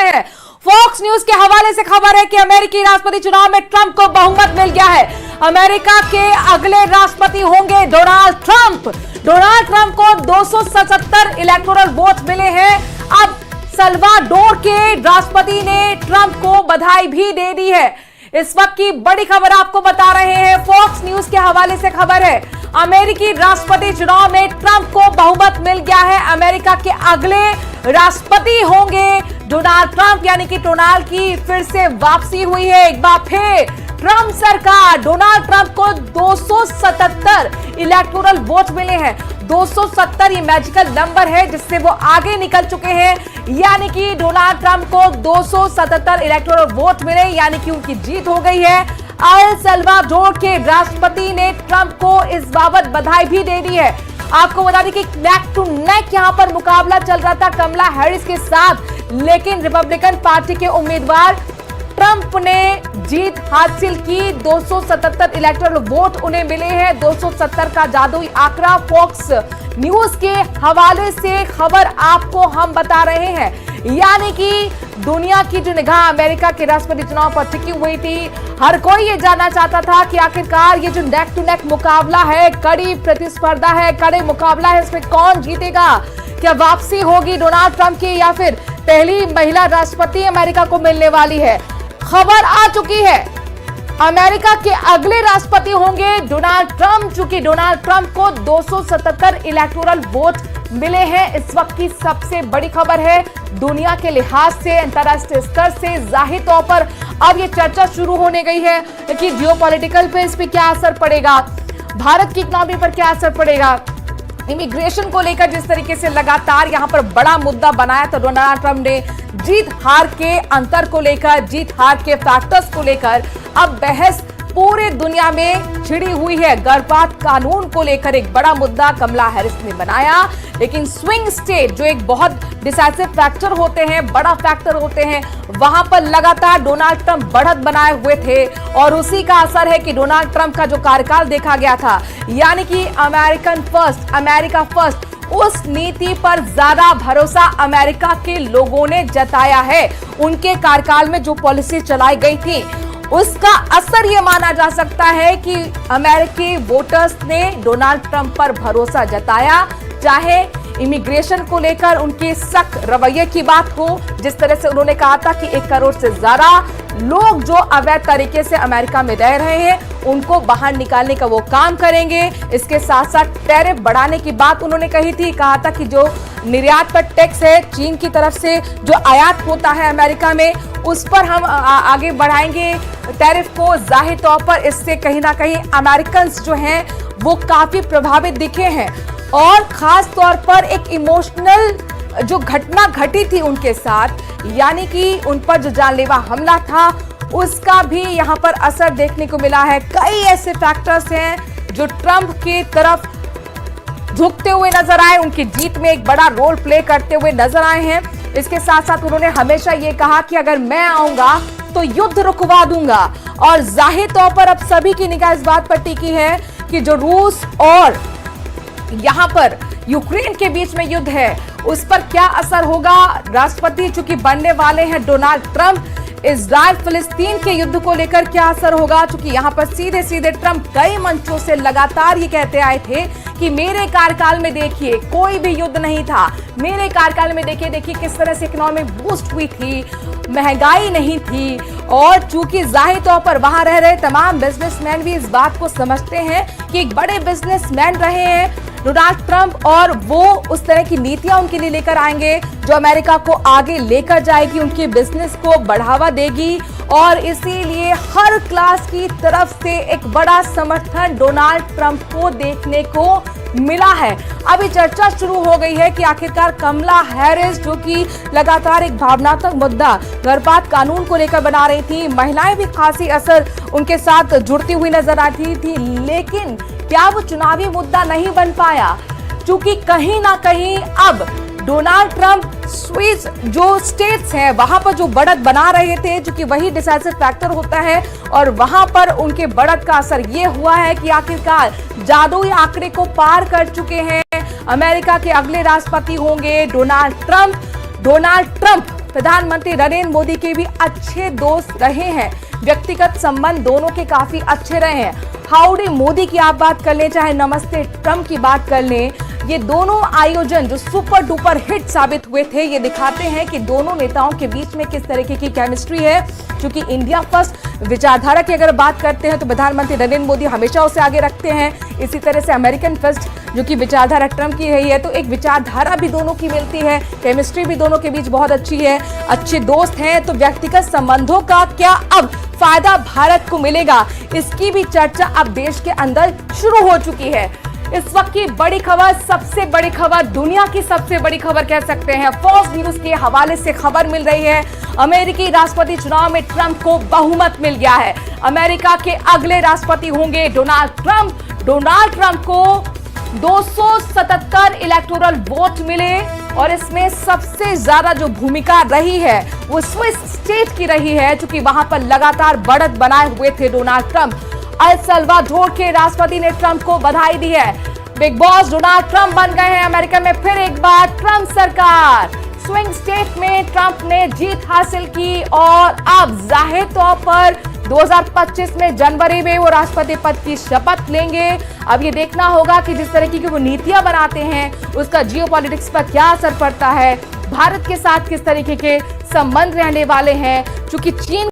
हैं। Fox news के हवाले से खबर है कि अमेरिकी राष्ट्रपति चुनाव में ट्रंप को बहुमत मिल गया है। अमेरिका के अगले राष्ट्रपति होंगे डोनाल्ड ट्रंप। डोनाल्ड ट्रंप को 277 इलेक्टोरल वोट मिले हैं। अब सल्वाडोर के राष्ट्रपति ने ट्रंप को बधाई भी दे दी है। इस वक्त की बड़ी खबर आपको बता रहे हैं, फॉक्स न्यूज के हवाले से खबर है, अमेरिकी राष्ट्रपति चुनाव में ट्रंप को बहुमत मिल गया है। अमेरिका के अगले राष्ट्रपति होंगे डोनाल्ड ट्रंप, यानी कि डोनाल्ड की फिर से वापसी हुई है। एक बार फिर ट्रंप सरकार, डोनाल्ड ट्रंप को 277 इलेक्टोरल वोट मिले हैं। 270 ये मैजिकल नंबर है जिससे वो आगे निकल चुके हैं, यानी कि डोनाल्ड ट्रंप को 277 इलेक्टोरल वोट मिले, यानी कि उनकी जीत हो गई है। अल सल्वाडोर के राष्ट्रपति ने ट्रंप को इस बाबत बधाई भी दे दी है। आपको बता दें कि नेक टू नेक यहां पर मुकाबला चल रहा था कमला हैरिस के साथ, लेकिन रिपब्लिकन पार्टी के उम्मीदवार ट्रंप ने जीत हासिल की। 277 इलेक्टोरल वोट उन्हें मिले हैं। 270 का जादुई आंकड़ा फॉक्स न्यूज के हवाले से खबर आपको हम बता रहे हैं, यानी कि दुनिया की जो निगाह अमेरिका के राष्ट्रपति चुनाव पर टिकी हुई थी, हर कोई ये जानना चाहता था कि आखिरकार ये जो नेक टू नेक मुकाबला है, कड़ी प्रतिस्पर्धा है, कड़े मुकाबला है, इसमें कौन जीतेगा? क्या वापसी होगी डोनाल्ड ट्रंप की या फिर पहली महिला राष्ट्रपति अमेरिका को मिलने वाली है? खबर आ चुकी है, अमेरिका के अगले राष्ट्रपति होंगे डोनाल्ड ट्रंप, चूंकि डोनाल्ड ट्रंप को 277 इलेक्टोरल वोट मिले हैं। इस वक्त की सबसे बड़ी खबर है, दुनिया के लिहाज से, अंतर्राष्ट्रीय स्तर से जाहिर तौर पर अब ये चर्चा शुरू होने गई है कि जियोपॉलिटिकल पे इस पे क्या असर पड़ेगा, भारत की इकोनॉमी पर क्या असर पड़ेगा। इमिग्रेशन को लेकर जिस तरीके से लगातार यहां पर बड़ा मुद्दा बनाया था डोनाल्ड ट्रंप ने, जीत हार के अंतर को लेकर, जीत हार के फैक्टर्स को लेकर अब बहस पूरे दुनिया में छिड़ी हुई है। गर्भपात कानून को लेकर एक बड़ा मुद्दा कमला हैरिस ने बनाया, लेकिन स्विंग स्टेट जो एक बहुत डिसाइसिव फैक्टर होते हैं, बड़ा फैक्टर होते हैं, वहां पर लगातार डोनाल्ड ट्रंप बढ़त बनाए हुए थे और उसी का असर है कि डोनाल्ड ट्रंप का जो कार्यकाल देखा गया था, यानी कि अमेरिकन फर्स्ट, अमेरिका फर्स्ट, उस नीति पर ज्यादा भरोसा अमेरिका के लोगों ने जताया है। उनके कार्यकाल में जो पॉलिसी चलाई गई थी उसका असर यह माना जा सकता है कि अमेरिकी वोटर्स ने डोनाल्ड ट्रंप पर भरोसा जताया, चाहे इमिग्रेशन को लेकर उनके सख्त रवैये की बात हो, जिस तरह से उन्होंने कहा था कि 1 करोड़ से ज्यादा लोग जो अवैध तरीके से अमेरिका में रह रहे हैं उनको बाहर निकालने का वो काम करेंगे। इसके साथ साथ टैरिफ बढ़ाने की बात उन्होंने कही थी, कहा था कि जो निर्यात पर टैक्स है, चीन की तरफ से जो आयात होता है अमेरिका में, उस पर हम आगे बढ़ाएंगे टैरिफ को। जाहिर तौर पर इससे कहीं ना कहीं अमेरिकन जो हैं वो काफी प्रभावित दिखे हैं और खास तौर पर एक इमोशनल जो घटना घटी थी उनके साथ, यानी कि उन पर जो जानलेवा हमला था, उसका भी यहां पर असर देखने को मिला है। कई ऐसे फैक्टर्स हैं जो ट्रंप की तरफ झुकते हुए नजर आए, उनकी जीत में एक बड़ा रोल प्ले करते हुए नजर आए हैं। इसके साथ साथ उन्होंने हमेशा ये कहा कि अगर मैं आऊंगा तो युद्ध रुकवा दूंगा, और जाहिर तौर पर अब सभी की निगाह इस बात पर टिकी है कि जो रूस और यहां पर यूक्रेन के बीच में युद्ध है उस पर क्या असर होगा। राष्ट्रपति चूंकि बनने वाले हैं डोनाल्ड ट्रंप, इजराइल फिलिस्तीन के युद्ध को लेकर क्या असर होगा, क्योंकि यहां पर सीधे सीधे ट्रंप कई मंचों से लगातार ये कहते आए थे कि मेरे कार्यकाल में देखिए कोई भी युद्ध नहीं था, मेरे कार्यकाल में देखिए किस तरह से इकोनॉमी बूस्ट हुई थी, महंगाई नहीं थी। और चूंकि जाहिर तौर पर वहां रह रहे तमाम बिजनेसमैन भी इस बात को समझते हैं कि एक बड़े बिजनेसमैन रहे हैं डोनाल्ड ट्रंप, और वो उस तरह की नीतियां उनके लिए लेकर आएंगे जो अमेरिका को आगे लेकर जाएगी, उनके बिजनेस को बढ़ावा देगी, और इसीलिए हर क्लास की तरफ से एक बड़ा समर्थन डोनाल्ड ट्रंप को देखने को मिला है। अभी चर्चा शुरू हो गई है कि आखिरकार कमला हैरिस, जो कि लगातार एक भावनात्मक मुद्दा गर्भपात कानून को लेकर बना रही थी, महिलाएं भी खासी असर उनके साथ जुड़ती हुई नजर आती थी, लेकिन क्या वो चुनावी मुद्दा नहीं बन पाया, क्योंकि कहीं ना कहीं अब डोनाल्ड ट्रंप स्विस जो स्टेट्स हैं वहां पर जो बढ़त बना रहे थे, जो कि वही डिसाइसिव फैक्टर होता है, और वहां पर उनके बढ़त का असर ये हुआ है कि आखिरकार जादुई आंकड़े को पार कर चुके हैं। अमेरिका के अगले राष्ट्रपति होंगे डोनाल्ड ट्रंप। प्रधानमंत्री नरेंद्र मोदी के भी अच्छे दोस्त रहे हैं, व्यक्तिगत संबंध दोनों के काफी अच्छे रहे हैं। हाउडी मोदी की आप बात कर लें, चाहे नमस्ते ट्रंप की बात कर लें, ये दोनों आयोजन जो सुपर डुपर हिट साबित हुए थे, ये दिखाते हैं कि दोनों नेताओं के बीच में किस तरीके की केमिस्ट्री है। क्योंकि इंडिया फर्स्ट विचारधारा की अगर बात करते हैं तो प्रधानमंत्री नरेंद्र मोदी हमेशा उसे आगे रखते हैं। इसी तरह से अमेरिकन फर्स्ट जो कि विचारधारा ट्रंप की रही है, तो एक विचारधारा भी दोनों की मिलती है, केमिस्ट्री भी दोनों के बीच बहुत अच्छी है, अच्छे दोस्त हैं। तो व्यक्तिगत संबंधों का क्या अब फायदा भारत को मिलेगा, इसकी भी चर्चा अब देश के अंदर शुरू हो चुकी है। इस वक्त की बड़ी खबर, सबसे बड़ी खबर, दुनिया की सबसे बड़ी खबर कह सकते हैं, फॉक्स न्यूज के हवाले से खबर मिल रही है। अमेरिकी राष्ट्रपति चुनाव में ट्रंप को बहुमत मिल गया है। अमेरिका के अगले राष्ट्रपति होंगे डोनाल्ड ट्रंप। डोनाल्ड ट्रंप को 277 इलेक्टोरल वोट मिले और इसमें सबसे ज्यादा जो भूमिका रही है वो स्विस स्टेट की रही है, क्योंकि वहां पर लगातार बढ़त बनाए हुए थे डोनाल्ड ट्रंप। अल सल्वाडोर के राष्ट्रपति ने ट्रंप को बधाई दी है। बिग बॉस डोनाल्ड ट्रंप बन गए हैं अमेरिका में फिर एक बार ट्रंप सरकार। स्विंग स्टेट में ट्रंप ने जीत हासिल की और अब जाहिर तौर पर 2025 में जनवरी में वो राष्ट्रपति पद की शपथ लेंगे। अब ये देखना होगा कि जिस तरह की वो नीतियां बनाते हैं उसका जियोपॉलिटिक्स पर क्या असर पड़ता है, भारत के साथ किस तरीके के संबंध रहने वाले हैं, क्योंकि चीन